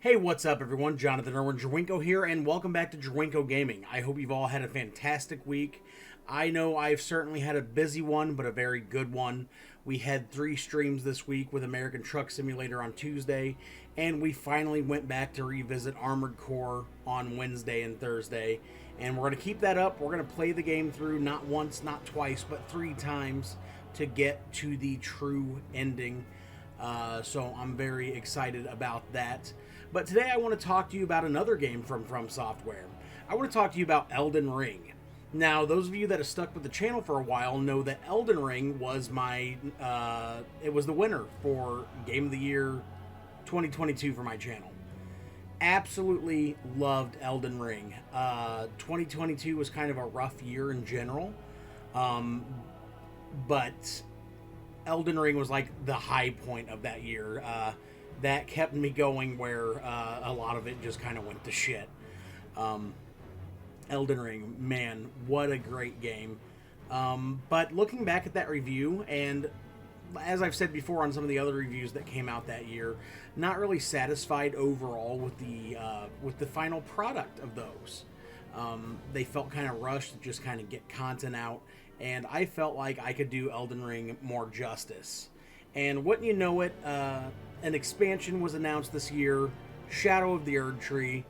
Hey, what's up everyone? Johnathan Irwin, JIRWINKO here, and welcome back to JIRWINKO Gaming. I hope you've all had a fantastic week. I know I've certainly had a busy one, but a very good one. We had 3 streams this week with American Truck Simulator on Tuesday, and we finally went back to revisit Armored Core on Wednesday and Thursday. And we're going to keep that up. We're going to play the game through not once, not twice, but 3 times to get to the true ending. So I'm very excited about that. But today I want to talk to you about another game from FromSoftware. I want to talk to you about Elden Ring. Now, those of you that have stuck with the channel for a while know that Elden Ring was my, it was the winner for Game of the Year 2022 for my channel. Absolutely loved Elden Ring. 2022 was kind of a rough year in general, but Elden Ring was like the high point of that year. That kept me going where a lot of it just kind of went to shit. Elden Ring, man, what a great game. But looking back at that review, and as I've said before on some of the other reviews that came out that year, not really satisfied overall with the final product of those. They felt kind of rushed to just kind of get content out, and I felt like I could do Elden Ring more justice. And wouldn't you know it, an expansion was announced this year, Shadow of the Erdtree,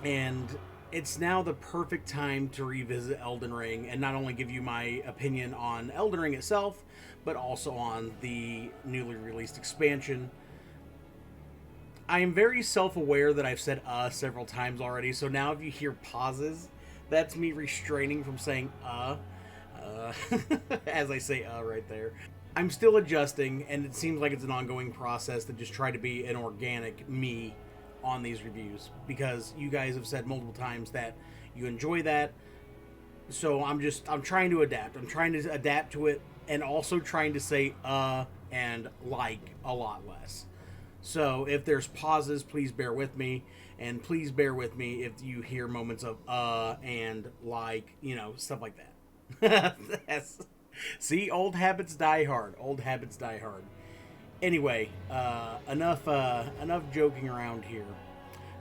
and it's now the perfect time to revisit Elden Ring and not only give you my opinion on Elden Ring itself, but also on the newly released expansion. I am very self-aware that I've said several times already, so now if you hear pauses, that's me restraining from saying as I say right there. I'm still adjusting, and it seems like it's an ongoing process to just try to be an organic me on these reviews, because you guys have said multiple times that you enjoy that. So I'm trying to adapt. I'm trying to adapt to it, and also trying to say and like a lot less. So if there's pauses, please bear with me, and please bear with me if you hear moments of and like, stuff like that. See, old habits die hard. Old habits die hard. Anyway, enough joking around here.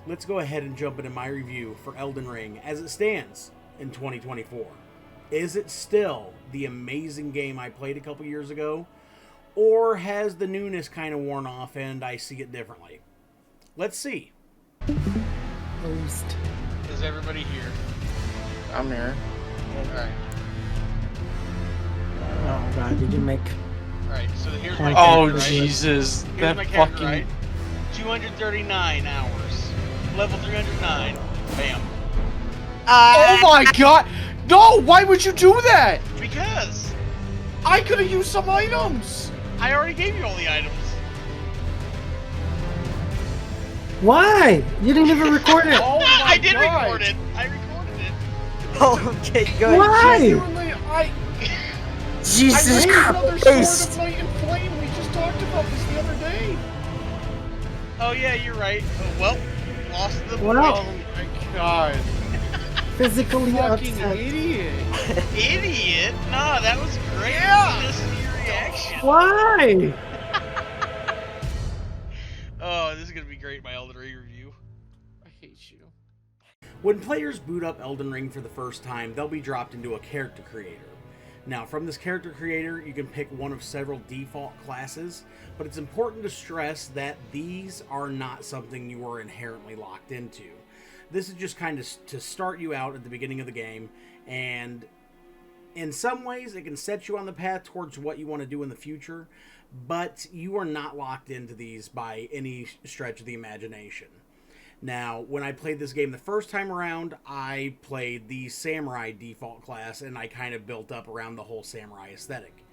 Let's go ahead and jump into my review for Elden Ring as it stands in 2024. Is it still the amazing game I played a couple years ago? Or has the newness kind of worn off and I see it differently? Let's see. Host. Is everybody here? I'm here. Alright. Oh god, did you make... Alright, so here's my Oh counter, right? Jesus, Here's that my counter, fucking... right? 239 hours. Level 309. Bam. Oh my god! No! Why would you do that? Because I could have used some items! I already gave you all the items. Why? You didn't even record it. Oh my I did god. record it. I recorded it. Oh, okay, good. Why? Genuinely, Jesus I made another Sword Christ. of Night and Flame. We just talked about this the other day. Oh yeah, you're right. Oh, well, lost the Well. Oh my god. Physically Fucking upset. idiot. idiot. No, that was great. Yeah. Listen to your reaction. Why? Oh, this is gonna be great. My Elden Ring review. I hate you. When players boot up Elden Ring for the first time, they'll be dropped into a character creator. Now, from this character creator, you can pick one of several default classes, but it's important to stress that these are not something you are inherently locked into. This is just kind of to start you out at the beginning of the game, and in some ways it can set you on the path towards what you want to do in the future, but you are not locked into these by any stretch of the imagination. Now, when I played this game the first time around, I played the Samurai default class, and I kind of built up around the whole Samurai aesthetic.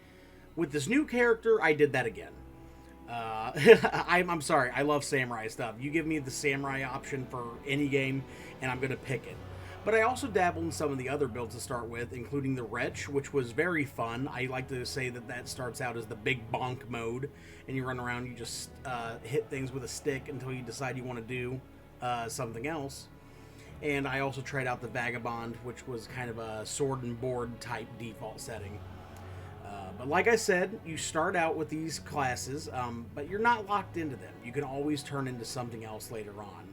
With this new character, I did that again. I'm sorry, I love Samurai stuff. You give me the Samurai option for any game, and I'm going to pick it. But I also dabbled in some of the other builds to start with, including the Wretch, which was very fun. I like to say that that starts out as the big bonk mode, and you run around, you just hit things with a stick until you decide you want to do something else. And I also tried out the Vagabond, which was kind of a sword and board type default setting. But like I said, you start out with these classes, but you're not locked into them. You can always turn into something else later on.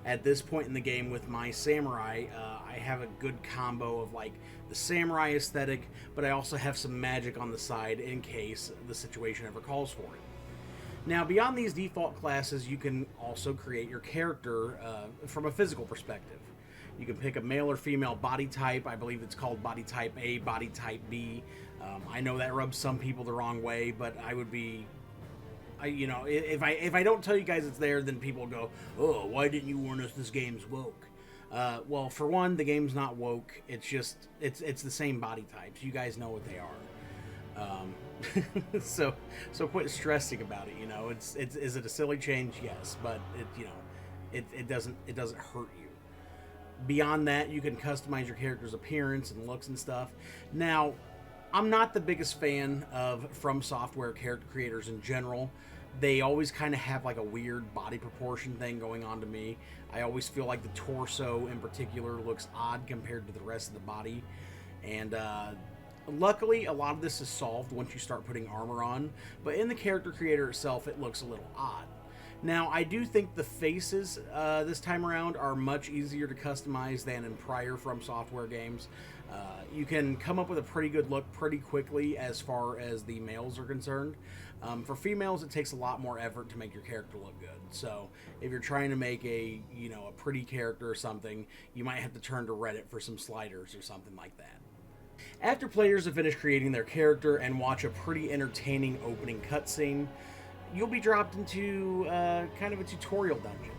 At this point in the game with my samurai, I have a good combo of like the samurai aesthetic, but I also have some magic on the side in case the situation ever calls for it. Now, beyond these default classes, you can also create your character from a physical perspective. You can pick a male or female body type. I believe it's called body type A, body type B. I know that rubs some people the wrong way, but I would be, if I don't tell you guys it's there, then people go, oh, why didn't you warn us this game's woke? Well, for one, the game's not woke. It's just, it's the same body types. You guys know what they are. So quit stressing about it. Is it a silly change? Yes, but it doesn't hurt you. Beyond that, you can customize your character's appearance and looks and stuff. Now, I'm not the biggest fan of FromSoftware character creators in general. They always kind of have like a weird body proportion thing going on to me. I always feel like the torso in particular looks odd compared to the rest of the body. And luckily, a lot of this is solved once you start putting armor on. But in the character creator itself, it looks a little odd. Now, I do think the faces this time around are much easier to customize than in prior FromSoftware games. You can come up with a pretty good look pretty quickly as far as the males are concerned. For females, it takes a lot more effort to make your character look good. So if you're trying to make a pretty character or something, you might have to turn to Reddit for some sliders or something like that. After players have finished creating their character and watch a pretty entertaining opening cutscene, you'll be dropped into kind of a tutorial dungeon.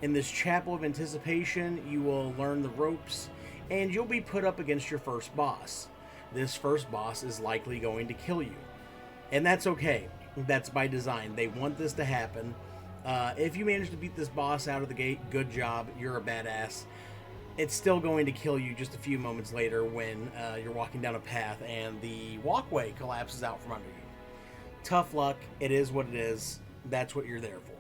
In this chapel of anticipation, you will learn the ropes, and you'll be put up against your first boss. This first boss is likely going to kill you. And that's okay. That's by design. They want this to happen. If you manage to beat this boss out of the gate, good job. You're a badass. It's still going to kill you just a few moments later when you're walking down a path and the walkway collapses out from under you. Tough luck. It is what it is. That's what you're there for.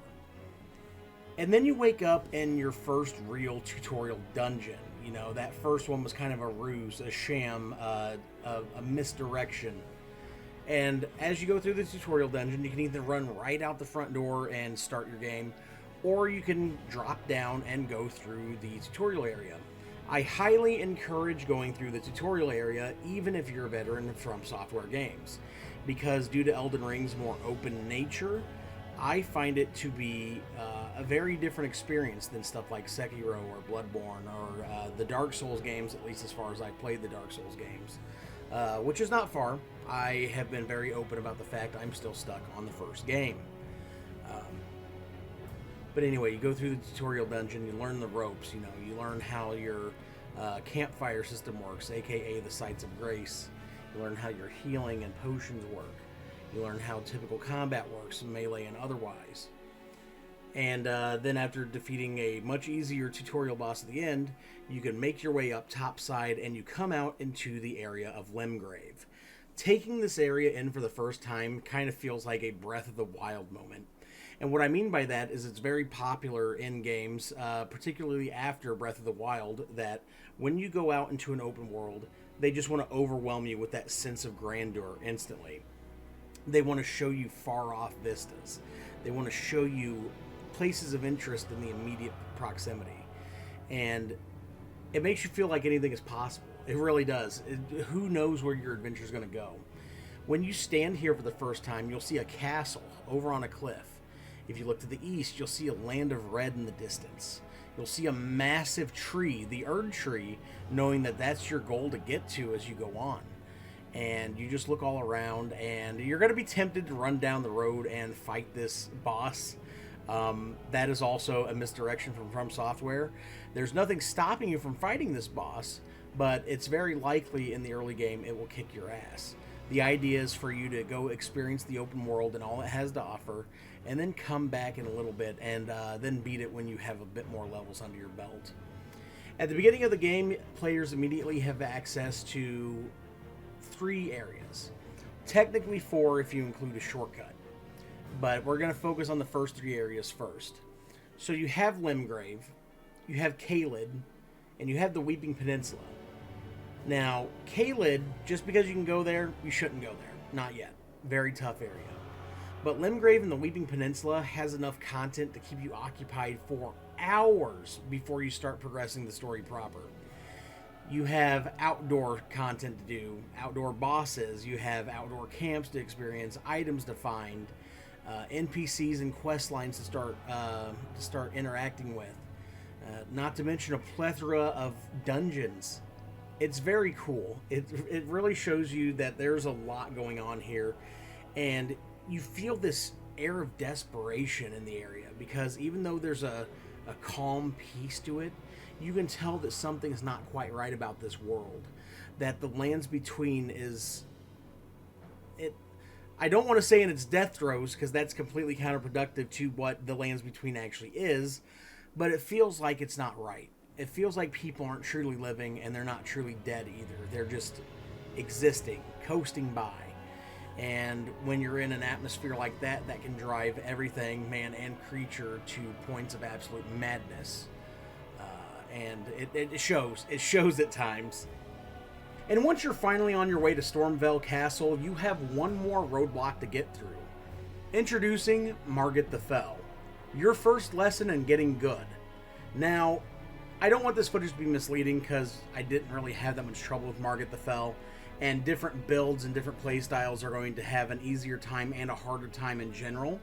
And then you wake up in your first real tutorial dungeon. That first one was kind of a ruse, a sham, a misdirection. And as you go through the tutorial dungeon, you can either run right out the front door and start your game, or you can drop down and go through the tutorial area. I highly encourage going through the tutorial area, even if you're a veteran of FromSoftware games, because due to Elden Ring's more open nature, I find it to be a very different experience than stuff like Sekiro or Bloodborne or the Dark Souls games, at least as far as I've played the Dark Souls games, which is not far. I have been very open about the fact I'm still stuck on the first game. But anyway, you go through the tutorial dungeon, you learn the ropes, you learn how your campfire system works, aka the Sites of Grace. You learn how your healing and potions work. You learn how typical combat works, melee and otherwise. And then after defeating a much easier tutorial boss at the end, you can make your way up topside and you come out into the area of Limgrave. Taking this area in for the first time kind of feels like a Breath of the Wild moment. And what I mean by that is it's very popular in games, particularly after Breath of the Wild, that when you go out into an open world, they just want to overwhelm you with that sense of grandeur instantly. They want to show you far off vistas. They want to show you places of interest in the immediate proximity. And it makes you feel like anything is possible. It really does. Who knows where your adventure is going to go? When you stand here for the first time, you'll see a castle over on a cliff. If you look to the east, you'll see a land of red in the distance. You'll see a massive tree, the Erdtree, knowing that that's your goal to get to as you go on. And you just look all around, and you're going to be tempted to run down the road and fight this boss. That is also a misdirection from FromSoftware. There's nothing stopping you from fighting this boss, but it's very likely in the early game it will kick your ass. The idea is for you to go experience the open world and all it has to offer, and then come back in a little bit and then beat it when you have a bit more levels under your belt. At the beginning of the game, players immediately have access to 3 areas. Technically 4 if you include a shortcut. But we're going to focus on the first 3 areas first. So you have Limgrave, you have Caelid, and you have the Weeping Peninsula. Now, Caelid, just because you can go there, you shouldn't go there. Not yet. Very tough area. But Limgrave and the Weeping Peninsula has enough content to keep you occupied for hours before you start progressing the story proper. You have outdoor content to do, outdoor bosses, you have outdoor camps to experience, items to find, NPCs and quest lines to start interacting with. Not to mention a plethora of dungeons. It's very cool. It really shows you that there's a lot going on here, and you feel this air of desperation in the area, because even though there's a calm peace to it, you can tell that something's not quite right about this world. That the lands between is... I don't want to say in its death throes, because that's completely counterproductive to what the lands between actually is, but it feels like it's not right. It feels like people aren't truly living, and they're not truly dead either. They're just existing, coasting by. And when you're in an atmosphere like that, that can drive everything, man and creature, to points of absolute madness. And it shows. It shows at times. And once you're finally on your way to Stormveil Castle, you have one more roadblock to get through. Introducing Margit the Fell. Your first lesson in getting good. Now, I don't want this footage to be misleading, because I didn't really have that much trouble with Margit the Fell, and different builds and different playstyles are going to have an easier time and a harder time in general.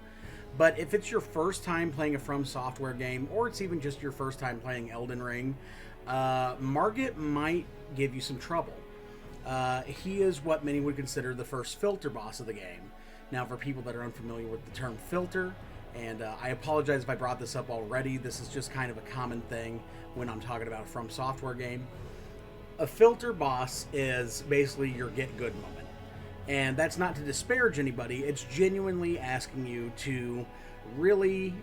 But if it's your first time playing a FromSoftware game, or it's even just your first time playing Elden Ring, Margit might give you some trouble. He is what many would consider the first filter boss of the game. Now, for people that are unfamiliar with the term filter, and I apologize if I brought this up already, this is just kind of a common thing when I'm talking about a FromSoftware game. A filter boss is basically your get good moment. And that's not to disparage anybody, it's genuinely asking you to really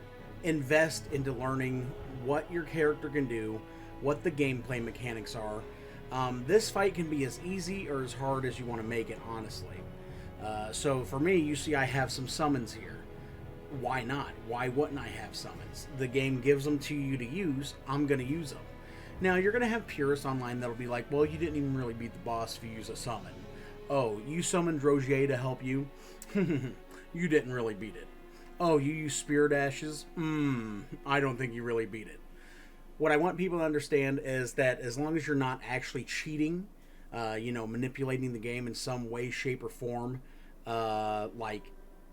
invest into learning what your character can do, what the gameplay mechanics are. This fight can be as easy or as hard as you want to make it, honestly. So for me, you see I have some summons here. Why not? Why wouldn't I have summons? The game gives them to you to use, I'm going to use them. Now, you're going to have purists online that'll be like, well, you didn't even really beat the boss if you use a summon. Oh, you summoned Rogier to help you? You didn't really beat it. Oh, you use Spirit Ashes? I don't think you really beat it. What I want people to understand is that as long as you're not actually cheating, manipulating the game in some way, shape, or form, like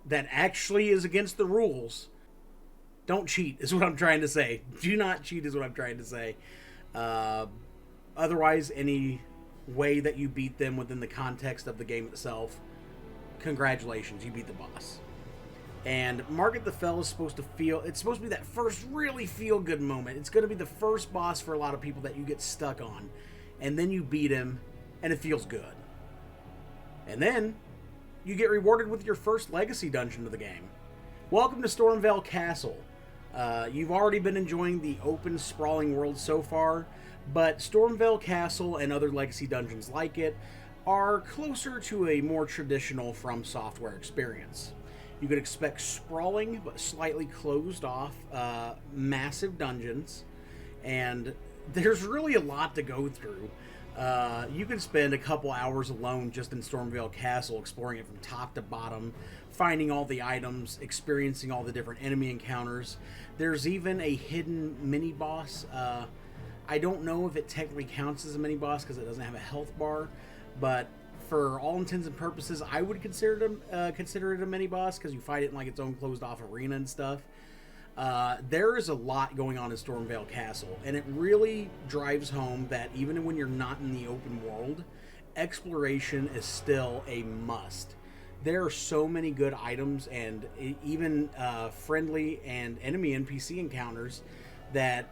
that actually is against the rules, don't cheat is what I'm trying to say. Do not cheat is what I'm trying to say. Otherwise, any way that you beat them within the context of the game itself, congratulations, you beat the boss. And Margit the Fell is supposed to be that first really feel-good moment. It's going to be the first boss for a lot of people that you get stuck on. And then you beat him, and it feels good. And then, you get rewarded with your first legacy dungeon of the game. Welcome to Stormveil Castle. You've already been enjoying the open, sprawling world so far, but Stormveil Castle and other legacy dungeons like it are closer to a more traditional FromSoftware experience. You could expect sprawling but slightly closed off massive dungeons, and there's really a lot to go through. You can spend a couple hours alone just in Stormveil Castle, exploring it from top to bottom, finding all the items, experiencing all the different enemy encounters. There's even a hidden mini-boss. I don't know if it technically counts as a mini-boss because it doesn't have a health bar, but for all intents and purposes, I would consider it a mini-boss because you fight it in like its own closed-off arena and stuff. There is a lot going on in Stormveil Castle, and it really drives home that even when you're not in the open world, exploration is still a must. There are so many good items and even friendly and enemy NPC encounters that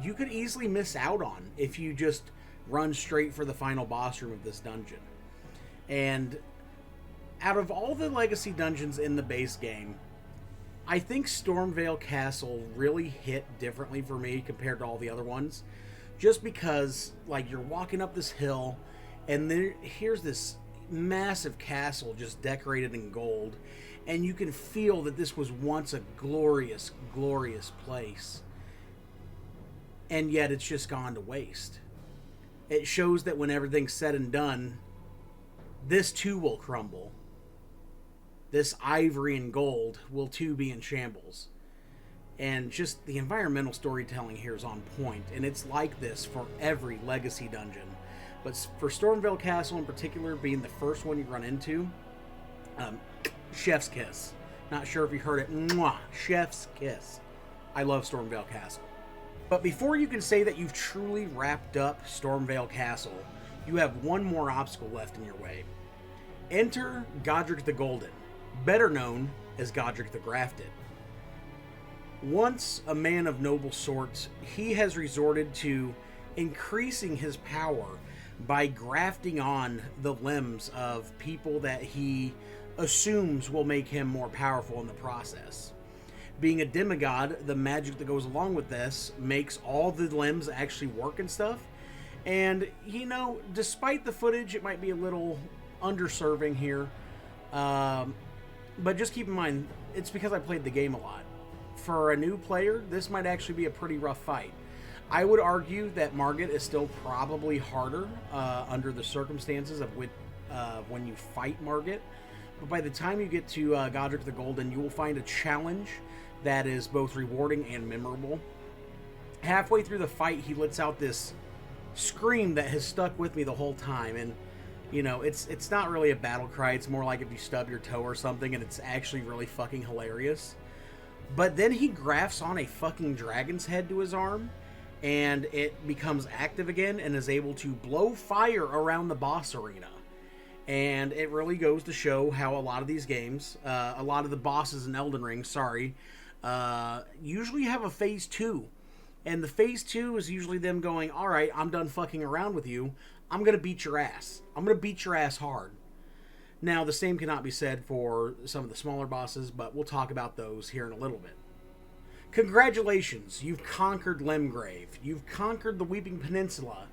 you could easily miss out on if you just run straight for the final boss room of this dungeon. And out of all the legacy dungeons in the base game, I think Stormveil Castle really hit differently for me compared to all the other ones. Just because, like, you're walking up this hill, and here's this massive castle just decorated in gold, and you can feel that this was once a glorious, glorious place. And yet it's just gone to waste. It shows that when everything's said and done, this too will crumble. This ivory and gold will too be in shambles. And just the environmental storytelling here is on point, and it's like this for every legacy dungeon. But for Stormveil Castle in particular, being the first one you run into, chef's kiss. Not sure if you heard it. Mwah! Chef's kiss. I love Stormveil Castle. But before you can say that you've truly wrapped up Stormveil Castle, you have one more obstacle left in your way. Enter Godrick the Golden, better known as Godrick the Grafted. Once a man of noble sorts, he has resorted to increasing his power by grafting on the limbs of people that he assumes will make him more powerful in the process. Being a demigod, the magic that goes along with this makes all the limbs actually work and stuff. And, you know, despite the footage, it might be a little underserving here. But just keep in mind, it's because I played the game a lot. For a new player, this might actually be a pretty rough fight. I would argue that Margit is still probably harder under the circumstances of when you fight Margit. But by the time you get to Godrick the Golden, you will find a challenge that is both rewarding and memorable. Halfway through the fight, he lets out this scream that has stuck with me the whole time. And, you know, it's not really a battle cry. It's more like if you stub your toe or something, and it's actually really fucking hilarious. But then he grafts on a fucking dragon's head to his arm, and it becomes active again and is able to blow fire around the boss arena. And it really goes to show how a lot of these games, a lot of the bosses in Elden Ring, usually have a phase 2. And the phase 2 is usually them going, alright, I'm done fucking around with you. I'm going to beat your ass. I'm going to beat your ass hard. Now, the same cannot be said for some of the smaller bosses, but we'll talk about those here in a little bit. Congratulations, you've conquered Limgrave. You've conquered the Weeping Peninsula.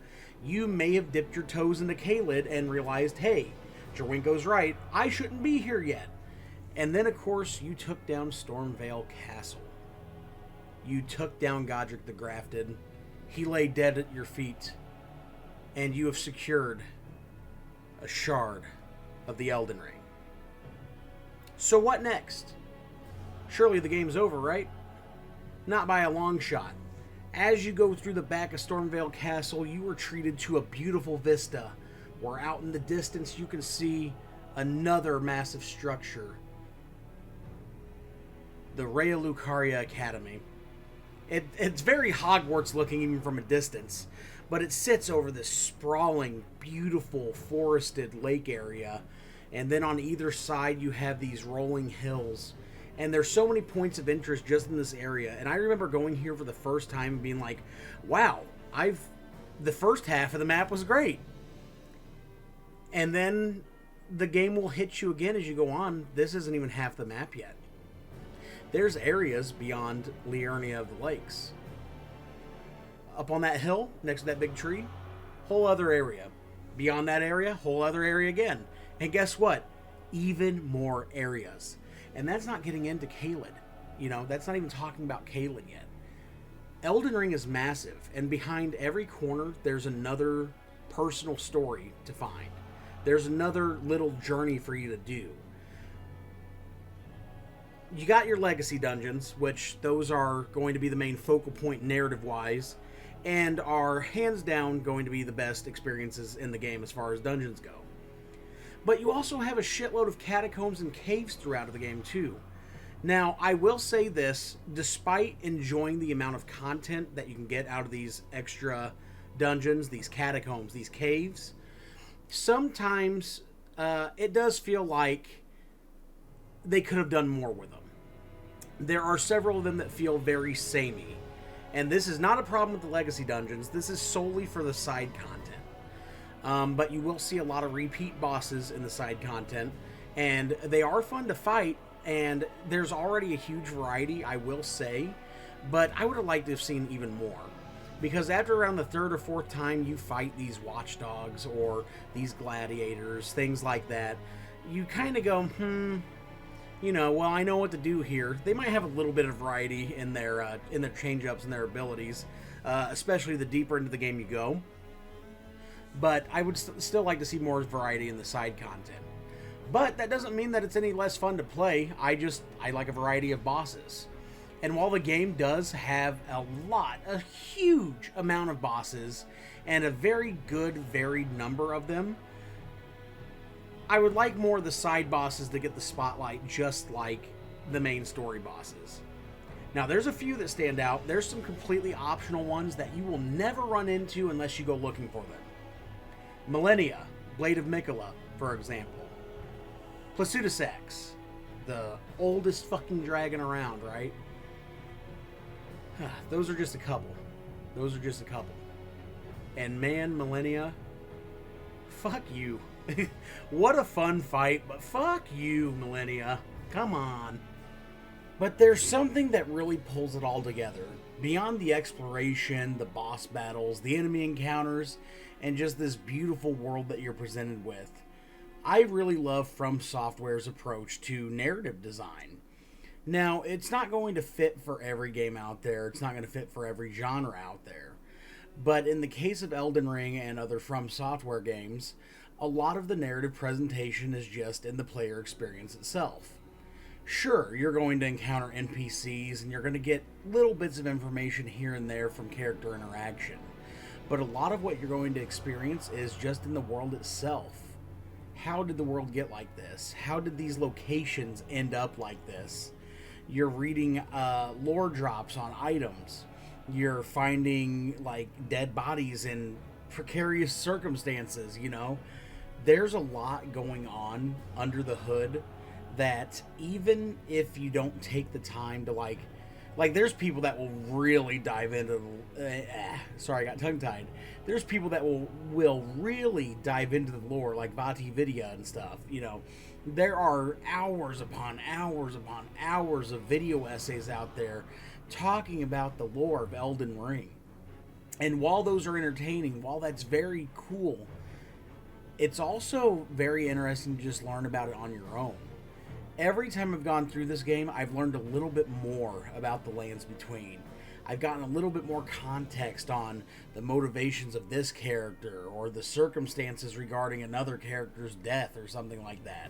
You may have dipped your toes into Caelid and realized, hey, JIRWINKO's right, I shouldn't be here yet. And then, of course, you took down Stormveil Castle. You took down Godrick the Grafted. He lay dead at your feet. And you have secured a shard of the Elden Ring. So what next? Surely the game's over, right? Not by a long shot. As you go through the back of Stormveil Castle, you are treated to a beautiful vista, where out in the distance you can see another massive structure. The Raya Lucaria Academy. It's very Hogwarts looking even from a distance, but it sits over this sprawling, beautiful, forested lake area, and then on either side you have these rolling hills. And there's so many points of interest just in this area. And I remember going here for the first time and being like, wow, the first half of the map was great. And then the game will hit you again as you go on. This isn't even half the map yet. There's areas beyond Liurnia of the Lakes. Up on that hill, next to that big tree, whole other area. Beyond that area, whole other area again. And guess what? Even more areas. And that's not getting into Caelid. You know, that's not even talking about Caelid yet. Elden Ring is massive, and behind every corner, there's another personal story to find. There's another little journey for you to do. You got your legacy dungeons, which those are going to be the main focal point narrative-wise, and are hands down going to be the best experiences in the game as far as dungeons go. But you also have a shitload of catacombs and caves throughout the game too. Now, I will say this, despite enjoying the amount of content that you can get out of these extra dungeons, these catacombs, these caves, sometimes it does feel like they could have done more with them. There are several of them that feel very samey. And this is not a problem with the legacy dungeons. This is solely for the side content. But you will see a lot of repeat bosses in the side content. And they are fun to fight. And there's already a huge variety, I will say. But I would have liked to have seen even more. Because after around the third or fourth time you fight these watchdogs or these gladiators, things like that, you kind of go, you know, well, I know what to do here. They might have a little bit of variety in their change-ups and their abilities, especially the deeper into the game you go. but I would still like to see more variety in the side content. But that doesn't mean that it's any less fun to play. I like a variety of bosses. And while the game does have a huge amount of bosses, and a very good, varied number of them, I would like more of the side bosses to get the spotlight, just like the main story bosses. Now, there's a few that stand out. There's some completely optional ones that you will never run into unless you go looking for them. Millennia, Blade of Mikola, for example. Plasudasex, the oldest fucking dragon around, right? Those are just a couple. And man, Millennia, fuck you. What a fun fight, but fuck you, Millennia. Come on. But there's something that really pulls it all together. Beyond the exploration, the boss battles, the enemy encounters, and just this beautiful world that you're presented with. I really love FromSoftware's approach to narrative design. Now, it's not going to fit for every game out there. It's not going to fit for every genre out there. But in the case of Elden Ring and other FromSoftware games, a lot of the narrative presentation is just in the player experience itself. Sure, you're going to encounter NPCs and you're going to get little bits of information here and there from character interaction. But a lot of what you're going to experience is just in the world itself. How did the world get like this? How did these locations end up like this? You're reading lore drops on items. You're finding like dead bodies in precarious circumstances, you know? There's a lot going on under the hood that even if you don't take the time to like there's people that will really dive into sorry, I got tongue-tied. There's people that will really dive into the lore, like Vati Vidya and stuff, you know. There are hours upon hours upon hours of video essays out there talking about the lore of Elden Ring. And while those are entertaining, while that's very cool, it's also very interesting to just learn about it on your own. Every time I've gone through this game, I've learned a little bit more about the lands between. I've gotten a little bit more context on the motivations of this character, or the circumstances regarding another character's death, or something like that.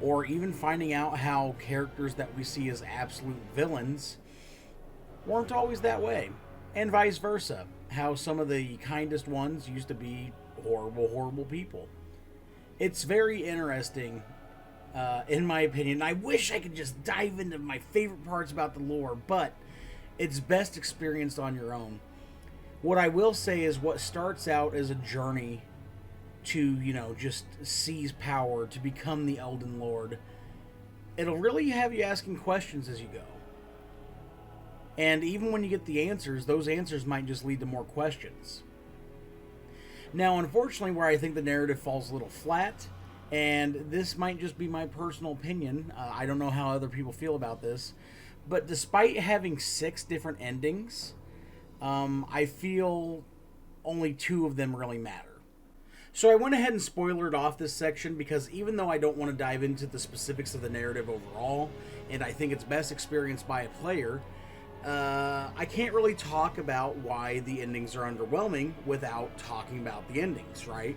Or even finding out how characters that we see as absolute villains weren't always that way. And vice versa. How some of the kindest ones used to be horrible, horrible people. It's very interesting. In my opinion. I wish I could just dive into my favorite parts about the lore, but it's best experienced on your own. What I will say is what starts out as a journey to, you know, just seize power, to become the Elden Lord, it'll really have you asking questions as you go. And even when you get the answers, those answers might just lead to more questions. Now, unfortunately, where I think the narrative falls a little flat, and this might just be my personal opinion, I don't know how other people feel about this, but despite having 6 different endings, I feel only 2 of them really matter. So I went ahead and spoilered off this section because even though I don't want to dive into the specifics of the narrative overall, and I think it's best experienced by a player, I can't really talk about why the endings are underwhelming without talking about the endings, right?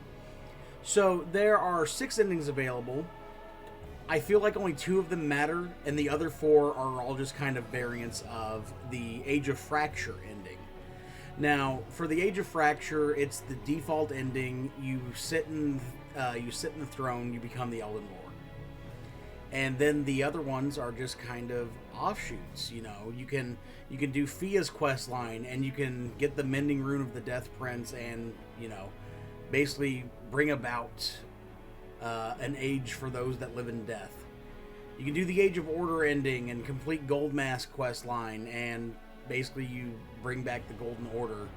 So there are 6 endings available. I feel like only 2 of them matter, and the other 4 are all just kind of variants of the Age of Fracture ending. Now, for the Age of Fracture, it's the default ending. You sit in the throne, you become the Elden Lord. And then the other ones are just kind of offshoots. You know, you can do Fia's quest line, and you can get the Mending Rune of the Death Prince, and you know, basically bring about an age for those that live in death. You can do the Age of Order ending and complete Gold Mask quest line, and basically you bring back the Golden Order.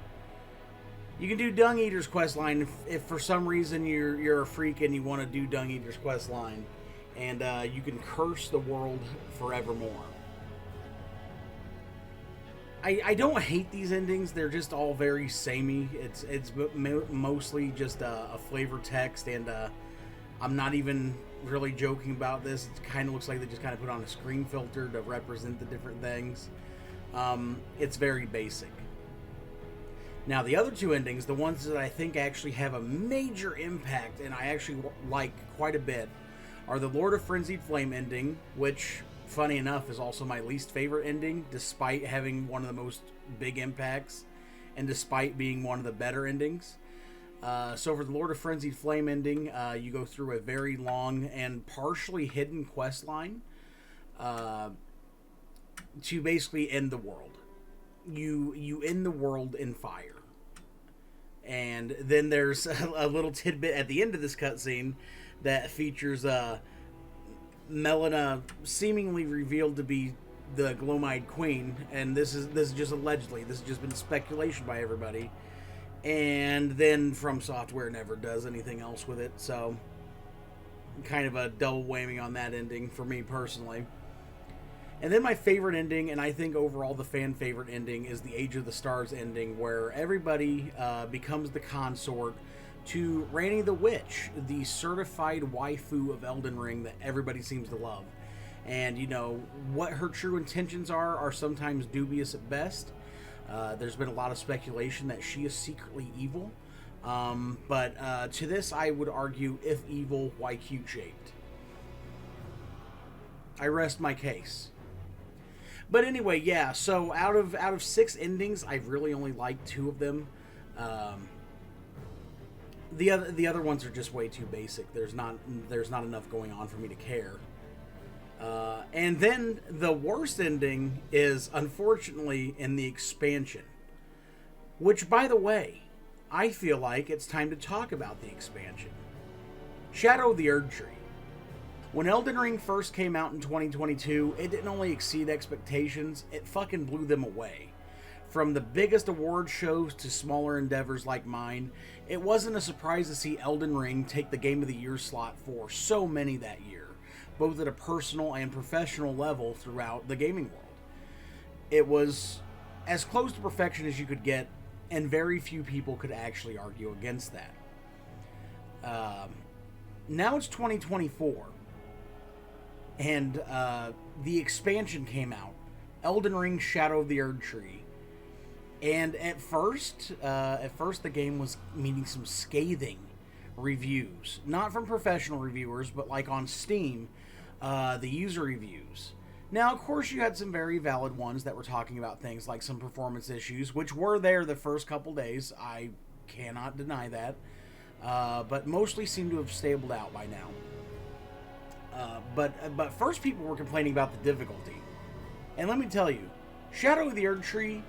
You can do Dung Eater's quest line if for some reason you're a freak and you want to do Dung Eater's quest line, and you can curse the world forevermore. I don't hate these endings. They're just all very samey. It's mostly just a flavor text, and I'm not even really joking about this. It kind of looks like they just kind of put on a screen filter to represent the different things. It's very basic. Now, the other two endings, the ones that I think actually have a major impact and I actually like quite a bit, are the Lord of Frenzied Flame ending, which, funny enough, is also my least favorite ending, despite having one of the most big impacts, and despite being one of the better endings. So for the Lord of Frenzied Flame ending, you go through a very long and partially hidden quest line to basically end the world. You end the world in fire. And then there's a little tidbit at the end of this cutscene that features Melina seemingly revealed to be the Glomide Queen, and this is just allegedly. This has just been speculation by everybody. And then FromSoftware never does anything else with it, so kind of a double whammy on that ending for me personally. And then my favorite ending, and I think overall the fan favorite ending, is the Age of the Stars ending, where everybody becomes the consort to Ranni the Witch, the certified waifu of Elden Ring that everybody seems to love. And, you know, what her true intentions are sometimes dubious at best. There's been a lot of speculation that she is secretly evil. But to this, I would argue, if evil, why cute-shaped? I rest my case. But anyway, yeah, so out of 6 endings, I've really only liked 2 of them. The other ones are just way too basic. There's not enough going on for me to care. And then the worst ending is, unfortunately, in the expansion. Which, by the way, I feel like it's time to talk about the expansion. Shadow of the Erdtree. When Elden Ring first came out in 2022, it didn't only exceed expectations, it fucking blew them away. From the biggest award shows to smaller endeavors like mine, it wasn't a surprise to see Elden Ring take the Game of the Year slot for so many that year, both at a personal and professional level throughout the gaming world. It was as close to perfection as you could get, and very few people could actually argue against that. Now it's 2024. And the expansion came out, Elden Ring Shadow of the Erdtree. And at first the game was meeting some scathing reviews. Not from professional reviewers, but like on Steam, the user reviews. Now, of course, you had some very valid ones that were talking about things like some performance issues, which were there the first couple days. I cannot deny that. But mostly seem to have stabled out by now. But first people were complaining about the difficulty. And let me tell you, Shadow of the Erdtree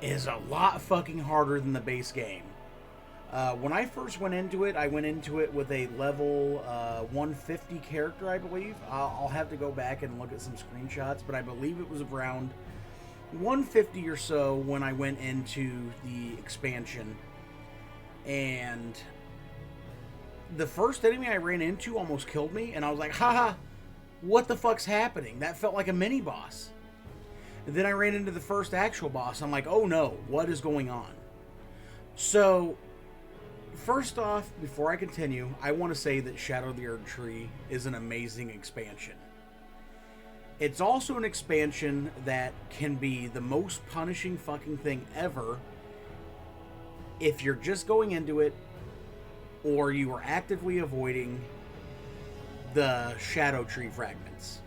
is a lot fucking harder than the base game. When I first went into it, I went into it with a level 150 character, I believe. I'll have to go back and look at some screenshots, but I believe it was around 150 or so when I went into the expansion. And the first enemy I ran into almost killed me, and I was like, haha, what the fuck's happening? That felt like a mini-boss. And then I ran into the first actual boss. I'm like, oh no, what is going on? So, first off, before I continue, I want to say that Shadow of the Erdtree is an amazing expansion. It's also an expansion that can be the most punishing fucking thing ever if you're just going into it or you are actively avoiding the Shadow Tree fragments.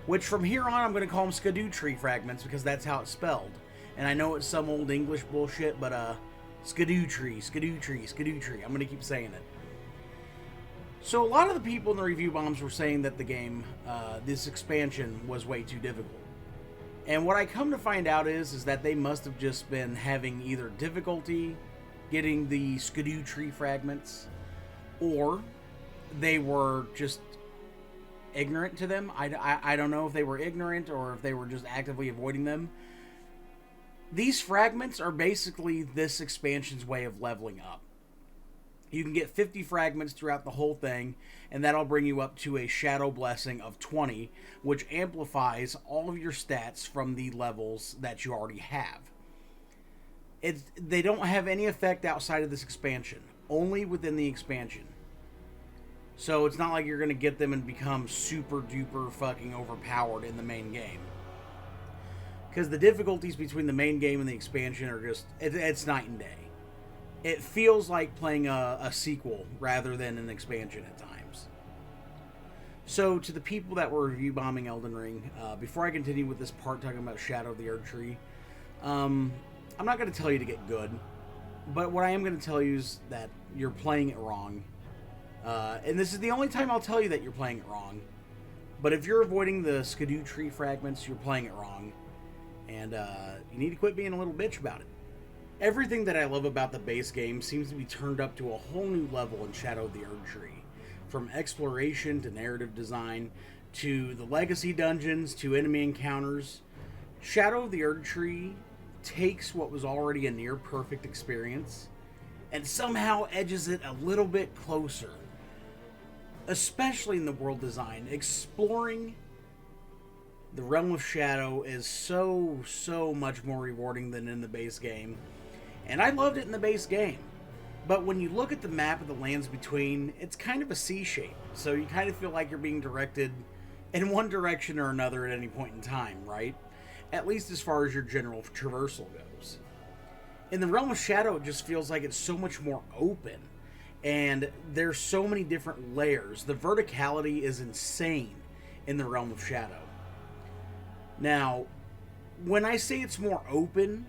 Which from here on I'm going to call them Skidoo Tree fragments because that's how it's spelled. And I know it's some old English bullshit, but Skidoo Tree, Skidoo Tree, Skidoo Tree. I'm going to keep saying it. So a lot of the people in the review bombs were saying that the game, this expansion, was way too difficult. And what I come to find out is that they must have just been having either difficulty getting the Skidoo Tree fragments, or they were just ignorant to them. I don't know if they were ignorant or if they were just actively avoiding them. These fragments are basically this expansion's way of leveling up. You can get 50 fragments throughout the whole thing, and that'll bring you up to a Shadow Blessing of 20, which amplifies all of your stats from the levels that you already have. They don't have any effect outside of this expansion, only within the expansion. So it's not like you're going to get them and become super duper fucking overpowered in the main game. because the difficulties between the main game and the expansion are just, it's night and day. It feels like playing a sequel rather than an expansion at times. So, to the people that were review bombing Elden Ring, before I continue with this part talking about Shadow of the Erdtree, I'm not going to tell you to get good, but what I am going to tell you is that you're playing it wrong. And this is the only time I'll tell you that you're playing it wrong. But if you're avoiding the Skidoo tree fragments, you're playing it wrong. And you need to quit being a little bitch about it. Everything that I love about the base game seems to be turned up to a whole new level in Shadow of the Erdtree. From exploration to narrative design, to the legacy dungeons, to enemy encounters. Shadow of the Erdtree takes what was already a near-perfect experience and somehow edges it a little bit closer. Especially in the world design. Exploring the Realm of Shadow is so much more rewarding than in the base game. And I loved it in the base game. But when you look at the map of the lands between, it's kind of a C shape. So you kind of feel like you're being directed in one direction or another at any point in time, right? At least as far as your general traversal goes. In the Realm of Shadow, it just feels like it's so much more open. And there's so many different layers. The verticality is insane in the Realm of Shadow. Now, when I say it's more open,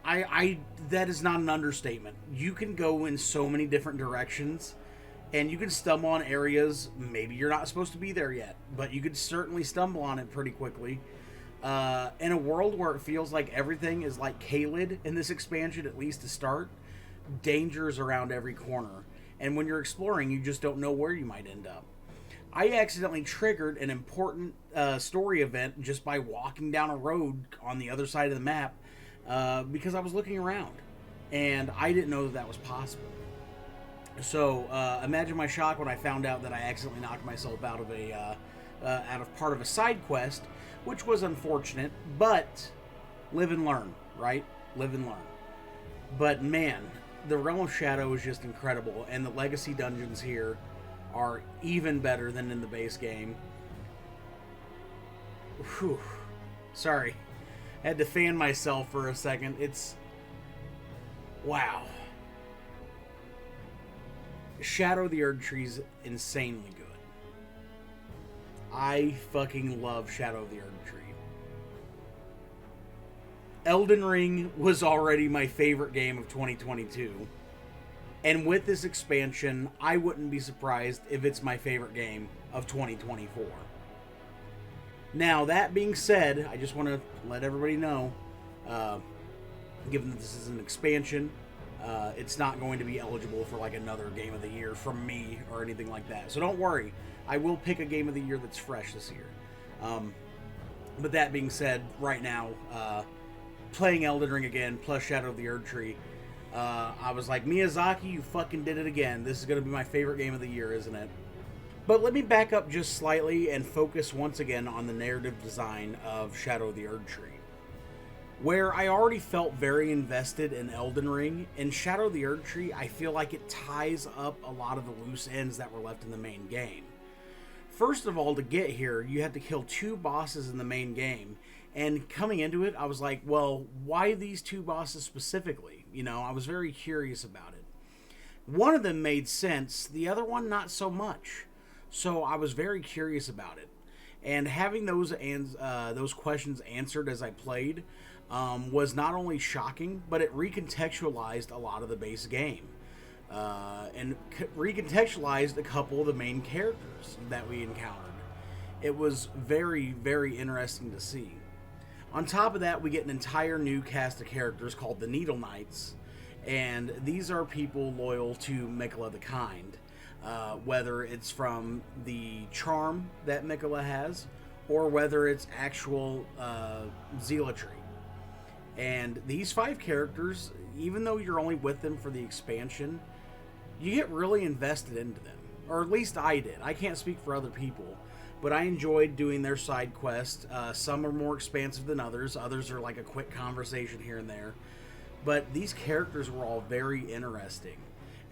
I that is not an understatement. You can go in so many different directions, and you can stumble on areas maybe you're not supposed to be there yet, but you could certainly stumble on it pretty quickly. In a world where it feels like everything is like Caelid in this expansion, at least to start, dangers around every corner. And when you're exploring, you just don't know where you might end up. I accidentally triggered an important story event just by walking down a road on the other side of the map because I was looking around, and I didn't know that was possible. So imagine my shock when I found out that I accidentally knocked myself out of part of a side quest, which was unfortunate, but live and learn, right? Live and learn. But man, the Realm of Shadow is just incredible, and the legacy dungeons here are even better than in the base game. Whew. Sorry. I had to fan myself for a second. It's... wow. Shadow of the Erdtree's insanely good. I fucking love Shadow of the Erdtree. Elden Ring was already my favorite game of 2022. And with this expansion, I wouldn't be surprised if it's my favorite game of 2024. Now, that being said, I just want to let everybody know, given that this is an expansion, it's not going to be eligible for like another Game of the Year from me or anything like that. So don't worry, I will pick a Game of the Year that's fresh this year. But that being said, right now, playing Elden Ring again, plus Shadow of the Erdtree, I was like, Miyazaki, you fucking did it again. This is going to be my favorite Game of the Year, isn't it? But let me back up just slightly and focus once again on the narrative design of Shadow of the Erdtree. Where I already felt very invested in Elden Ring, in Shadow of the Erdtree, I feel like it ties up a lot of the loose ends that were left in the main game. First of all, to get here, you had to kill 2 bosses in the main game. And coming into it, I was like, well, why these 2 bosses specifically? You know, I was very curious about it. One of them made sense, the other one not so much. So I was very curious about it. And having those questions answered as I played was not only shocking, but it recontextualized a lot of the base game. And recontextualized a couple of the main characters that we encountered. It was very, very interesting to see. On top of that, we get an entire new cast of characters called the Needle Knights, and these are people loyal to Miquella the Kind, whether it's from the charm that Miquella has, or whether it's actual zealotry. And these 5 characters, even though you're only with them for the expansion, you get really invested into them. Or at least I did. I can't speak for other people. But I enjoyed doing their side quests. Some are more expansive than others. Others are like a quick conversation here and there. But these characters were all very interesting.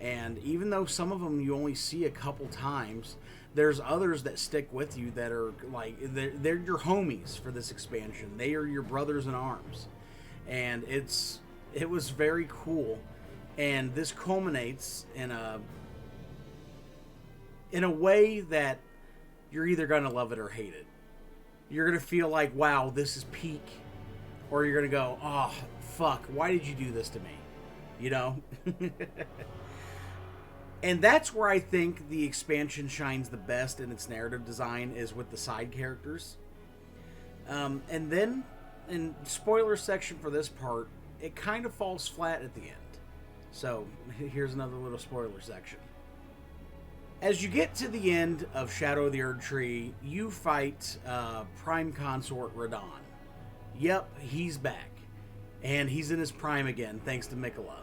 And even though some of them you only see a couple times, there's others that stick with you that are like, they're your homies for this expansion. They are your brothers in arms. And it was very cool. And this culminates in a way that you're either going to love it or hate it. You're going to feel like, wow, this is peak. Or you're going to go, oh, fuck, why did you do this to me? You know? And that's where I think the expansion shines the best in its narrative design, is with the side characters. And then, in spoiler section for this part, it kind of falls flat at the end. So, here's another little spoiler section. As you get to the end of Shadow of the Erdtree, you fight Prime Consort Radon. Yep, he's back. And he's in his prime again, thanks to Mikola.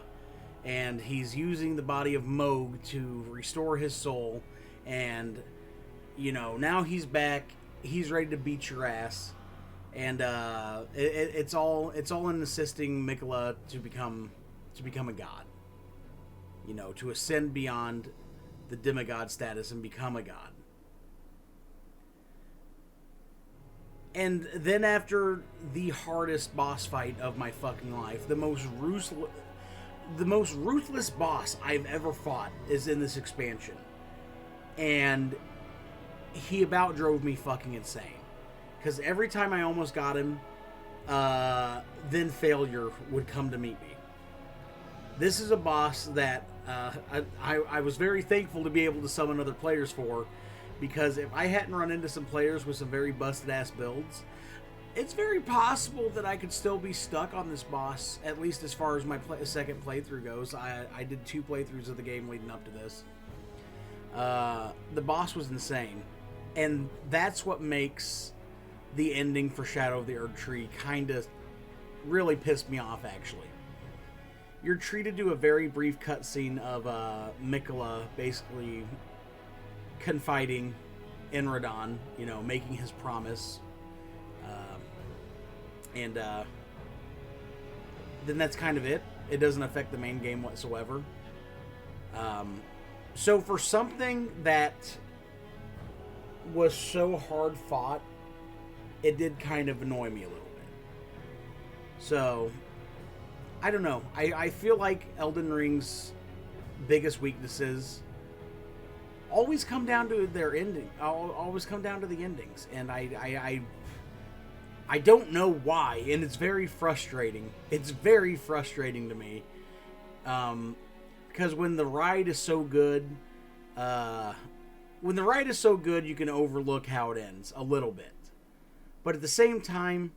And he's using the body of Moog to restore his soul. And, you know, now he's back. He's ready to beat your ass. And it's all in assisting Mikola to become a god. You know, to ascend beyond the demigod status and become a god. And then after the hardest boss fight of my fucking life, the most ruthless boss I've ever fought is in this expansion. And he about drove me fucking insane. Because every time I almost got him, then failure would come to meet me. This is a boss that I was very thankful to be able to summon other players for, because if I hadn't run into some players with some very busted-ass builds, it's very possible that I could still be stuck on this boss, at least as far as my second playthrough goes. I did 2 playthroughs of the game leading up to this. The boss was insane, and that's what makes the ending for Shadow of the Erdtree kind of really pissed me off, actually. You're treated to a very brief cutscene of Mikola basically confiding in Radon, you know, making his promise. And then that's kind of it. It doesn't affect the main game whatsoever. So for something that was so hard fought, it did kind of annoy me a little bit. So, I don't know. I feel like Elden Ring's biggest weaknesses always come down to their ending. Always come down to the endings, and I don't know why, and it's very frustrating. It's very frustrating to me, because when the ride is so good, you can overlook how it ends a little bit, but at the same time,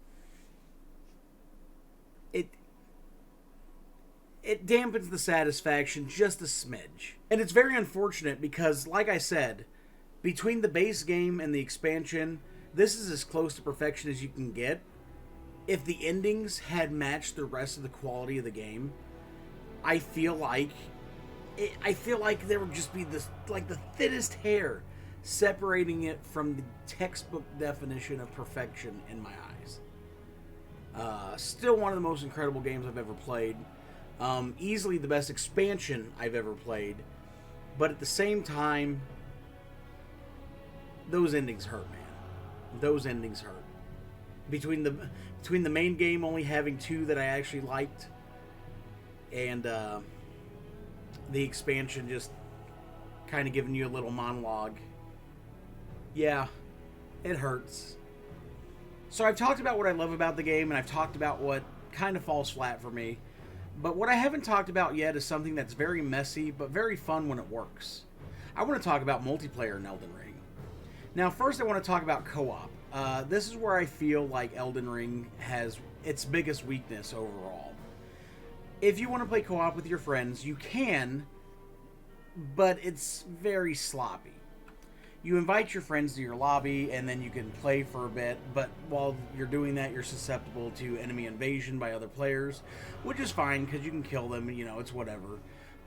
it dampens the satisfaction just a smidge. And it's very unfortunate because, like I said, between the base game and the expansion, this is as close to perfection as you can get. If the endings had matched the rest of the quality of the game, I feel like there would just be this, like, the thinnest hair separating it from the textbook definition of perfection in my eyes. Still one of the most incredible games I've ever played. Easily the best expansion I've ever played, but at the same time, those endings hurt, man. Those endings hurt. Between the main game only having 2 that I actually liked, and the expansion just kind of giving you a little monologue. Yeah, it hurts. So I've talked about what I love about the game, and I've talked about what kind of falls flat for me. But what I haven't talked about yet is something that's very messy, but very fun when it works. I want to talk about multiplayer in Elden Ring. Now, first I want to talk about co-op. This is where I feel like Elden Ring has its biggest weakness overall. If you want to play co-op with your friends, you can, but it's very sloppy. You invite your friends to your lobby, and then you can play for a bit, but while you're doing that, you're susceptible to enemy invasion by other players, which is fine, because you can kill them, you know, it's whatever.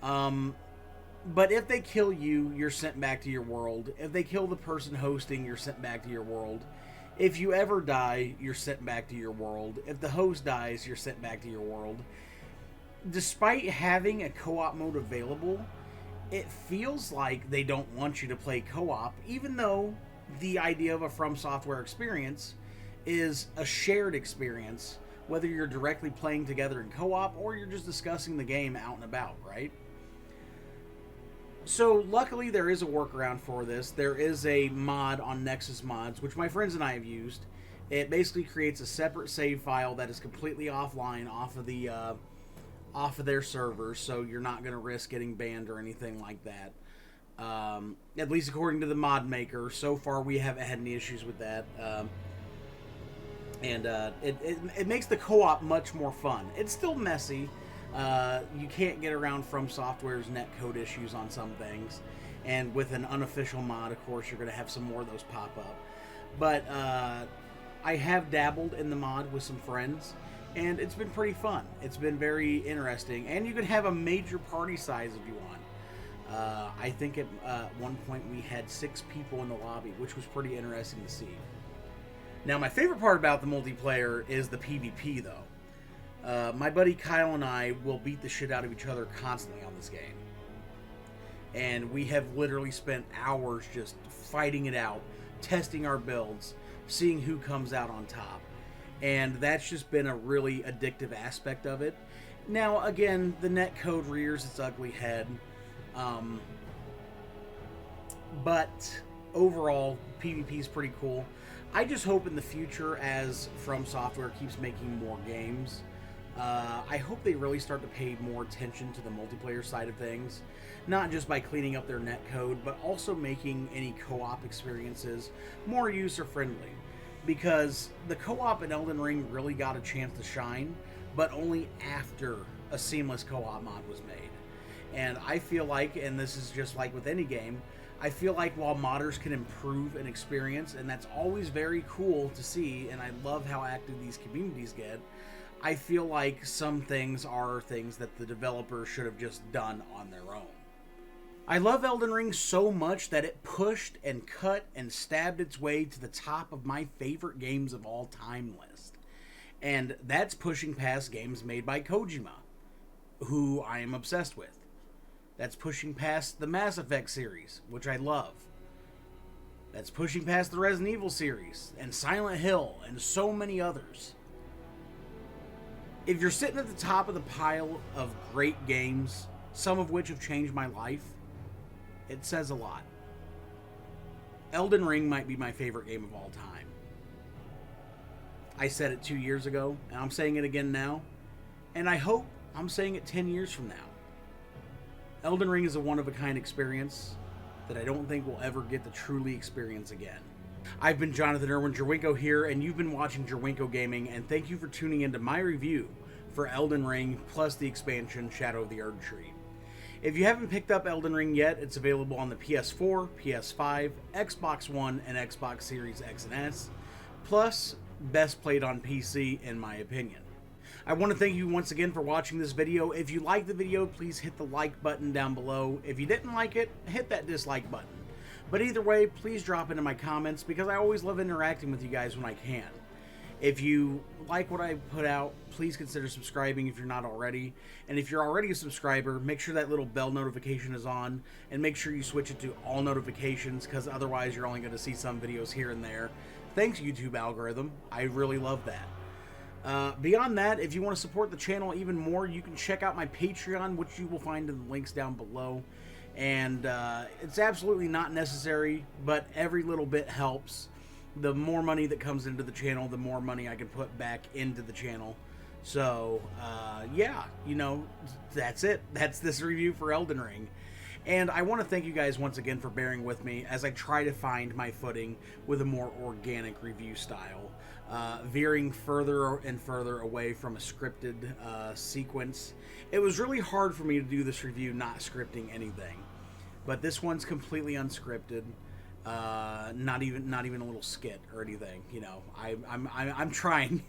But if they kill you, you're sent back to your world. If they kill the person hosting, you're sent back to your world. If you ever die, you're sent back to your world. If the host dies, you're sent back to your world. Despite having a co-op mode available, it feels like they don't want you to play co-op, even though the idea of a FromSoftware experience is a shared experience, whether you're directly playing together in co-op or you're just discussing the game out and about, right? So luckily there is a workaround for this. There is a mod on Nexus Mods, which my friends and I have used. It basically creates a separate save file that is completely offline off of their servers, so you're not going to risk getting banned or anything like that. At least according to the mod maker. So far we haven't had any issues with that. It makes the co-op much more fun. It's still messy. You can't get around FromSoftware's netcode issues on some things. And with an unofficial mod, of course, you're going to have some more of those pop up. But I have dabbled in the mod with some friends, and it's been pretty fun. It's been very interesting. And you can have a major party size if you want. I think at one point we had 6 people in the lobby, which was pretty interesting to see. Now, my favorite part about the multiplayer is the PvP, though. My buddy Kyle and I will beat the shit out of each other constantly on this game. And we have literally spent hours just fighting it out, testing our builds, seeing who comes out on top. And that's just been a really addictive aspect of it. Now, again, the netcode rears its ugly head. But overall, PvP is pretty cool. I just hope in the future, as FromSoftware keeps making more games, I hope they really start to pay more attention to the multiplayer side of things. Not just by cleaning up their netcode, but also making any co-op experiences more user-friendly. Because the co-op in Elden Ring really got a chance to shine, but only after a seamless co-op mod was made. And I feel like, and this is just like with any game, I feel like while modders can improve an experience, and that's always very cool to see, and I love how active these communities get, I feel like some things are things that the developers should have just done on their own. I love Elden Ring so much that it pushed and cut and stabbed its way to the top of my favorite games of all time list. And that's pushing past games made by Kojima, who I am obsessed with. That's pushing past the Mass Effect series, which I love. That's pushing past the Resident Evil series, and Silent Hill, and so many others. If you're sitting at the top of the pile of great games, some of which have changed my life, it says a lot. Elden Ring might be my favorite game of all time. I said it 2 years ago, and I'm saying it again now, and I hope I'm saying it 10 years from now. Elden Ring is a one-of-a-kind experience that I don't think we'll ever get to truly experience again. I've been Johnathan Irwin, JIRWINKO here, and you've been watching JIRWINKO Gaming, and thank you for tuning into my review for Elden Ring plus the expansion Shadow of the Erdtree. If you haven't picked up Elden Ring yet, it's available on the PS4, PS5, Xbox One, and Xbox Series X and S, plus best played on PC in my opinion. I want to thank you once again for watching this video. If you liked the video, please hit the like button down below. If you didn't like it, hit that dislike button. But either way, please drop into my comments because I always love interacting with you guys when I can. If you like what I put out, please consider subscribing if you're not already. And if you're already a subscriber, make sure that little bell notification is on. And make sure you switch it to all notifications because otherwise you're only going to see some videos here and there. Thanks, YouTube algorithm. I really love that. Beyond that, if you want to support the channel even more, you can check out my Patreon, which you will find in the links down below. And it's absolutely not necessary, but every little bit helps. The more money that comes into the channel, the more money I can put back into the channel. So, yeah, you know, that's it. That's this review for Elden Ring. And I want to thank you guys once again for bearing with me as I try to find my footing with a more organic review style. Veering further and further away from a scripted sequence. It was really hard for me to do this review not scripting anything. But this one's completely unscripted. Not even a little skit or anything, you know. I'm trying.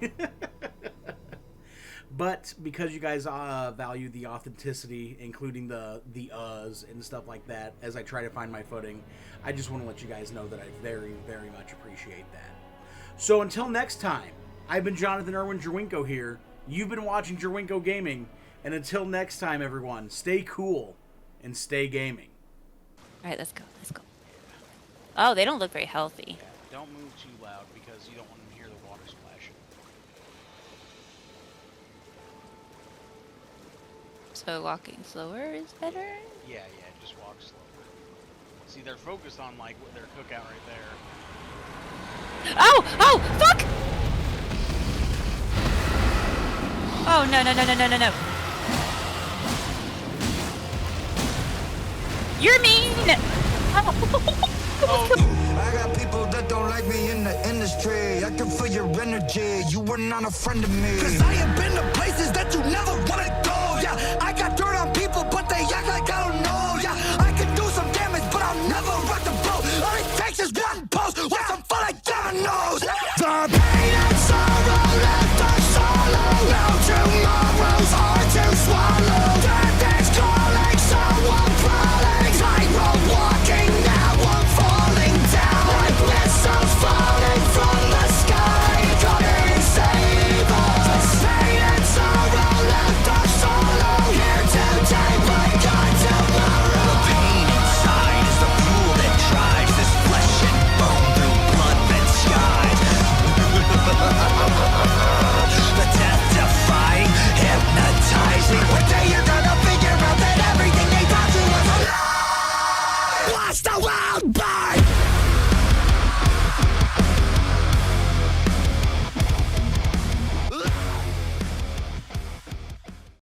But because you guys value the authenticity, including the uhs and stuff like that, as I try to find my footing, I just want to let you guys know that I very, very much appreciate that. So until next time, I've been Johnathan Irwin, JIRWINKO here. You've been watching JIRWINKO Gaming, and until next time, everyone, stay cool and stay gaming. All right, let's go. Let's go. Oh, they don't look very healthy. Yeah, don't move too loud because you don't want to hear the water splashing. So walking slower is better? Yeah, just walk slower. See, they're focused on like their cookout right there. Oh! Oh! Fuck! Oh, no. You're mean! Oh. I got people that don't like me in the industry. I can feel your energy. You were not a friend of me. 'Cause I have been to places